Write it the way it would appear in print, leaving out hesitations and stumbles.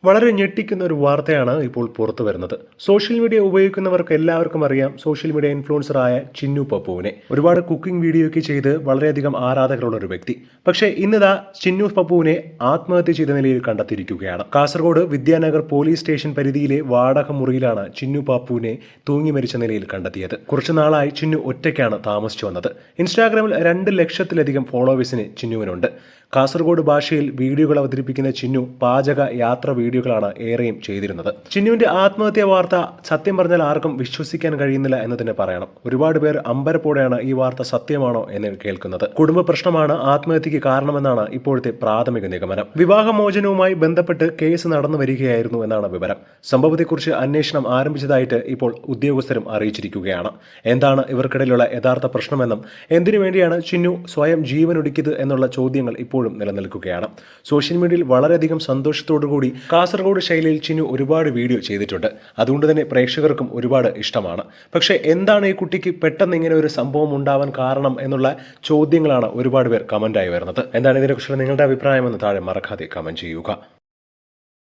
വളരെ ഞെട്ടിക്കുന്ന ഒരു വാർത്തയാണ് ഇപ്പോൾ പുറത്തു വരുന്നത്. സോഷ്യൽ മീഡിയ ഉപയോഗിക്കുന്നവർക്ക് എല്ലാവർക്കും അറിയാം സോഷ്യൽ മീഡിയ ഇൻഫ്ലുവൻസറായ ചിന്നു പപ്പുവിനെ. ഒരുപാട് കുക്കിംഗ് വീഡിയോ ഒക്കെ ചെയ്ത് വളരെയധികം ആരാധകരുള്ള ഒരു വ്യക്തി. പക്ഷേ ഇന്നിതാ ചിന്നു പപ്പുവിനെ ആത്മഹത്യ ചെയ്ത നിലയിൽ കണ്ടെത്തിയിരിക്കുകയാണ്. കാസർഗോഡ് വിദ്യാനഗർ പോലീസ് സ്റ്റേഷൻ പരിധിയിലെ വാടക മുറിയിലാണ് ചിന്നു പപ്പുവിനെ തൂങ്ങി മരിച്ച നിലയിൽ കണ്ടെത്തിയത്. കുറച്ചു നാളായി ചിന്നു ഒറ്റയ്ക്കാണ് താമസിച്ചു വന്നത്. ഇൻസ്റ്റാഗ്രാമിൽ 2 ലക്ഷത്തിലധികം ഫോളോവേഴ്സിന് ചിന്നുവിനുണ്ട്. കാസർഗോഡ് ഭാഷയിൽ വീഡിയോകൾ അവതരിപ്പിക്കുന്ന ചിന്നു പാചക യാത്ര വീഡിയോകളാണ് ഏറെയും ചെയ്തിരുന്നത്. ചിന്നുവിന്റെ ആത്മഹത്യാ വാർത്ത സത്യം പറഞ്ഞാൽ ആർക്കും വിശ്വസിക്കാൻ കഴിയുന്നില്ല എന്ന് തന്നെ പറയണം. ഒരുപാട് പേർ അമ്പരപ്പോടെയാണ് ഈ വാർത്ത സത്യമാണോ എന്ന് കേൾക്കുന്നത്. കുടുംബ പ്രശ്നമാണ് ആത്മഹത്യക്ക് കാരണമെന്നാണ് ഇപ്പോഴത്തെ പ്രാഥമിക നിഗമനം. വിവാഹമോചനവുമായി ബന്ധപ്പെട്ട് കേസ് നടന്നു വരികയായിരുന്നു എന്നാണ് വിവരം. സംഭവത്തെക്കുറിച്ച് അന്വേഷണം ആരംഭിച്ചതായിട്ട് ഇപ്പോൾ ഉദ്യോഗസ്ഥരും അറിയിച്ചിരിക്കുകയാണ്. എന്താണ് ഇവർക്കിടയിലുള്ള യഥാർത്ഥ പ്രശ്നമെന്നും എന്തിനു വേണ്ടിയാണ് ചിന്നു സ്വയം ജീവനൊടുക്കിയത് എന്നുള്ള ചോദ്യങ്ങൾ ഇപ്പോൾ നിലനിൽക്കുകയാണ്. സോഷ്യൽ മീഡിയയിൽ വളരെയധികം സന്തോഷത്തോടുകൂടി കാസർഗോഡ് ശൈലിയിൽ ചിന്നു ഒരുപാട് വീഡിയോ ചെയ്തിട്ടുണ്ട്. അതുകൊണ്ട് തന്നെ പ്രേക്ഷകർക്കും ഒരുപാട് ഇഷ്ടമാണ്. പക്ഷേ എന്താണ് ഈ കുട്ടിക്ക് പെട്ടെന്ന് ഇങ്ങനെ ഒരു സംഭവം ഉണ്ടാവാൻ കാരണം എന്നുള്ള ചോദ്യങ്ങളാണ് ഒരുപാട് പേർ കമന്റായി വരുന്നത്. എന്താണ് ഇതിനെക്കുറിച്ചുള്ള നിങ്ങളുടെ അഭിപ്രായമെന്ന് താഴെ മറക്കാതെ കമന്റ് ചെയ്യുക.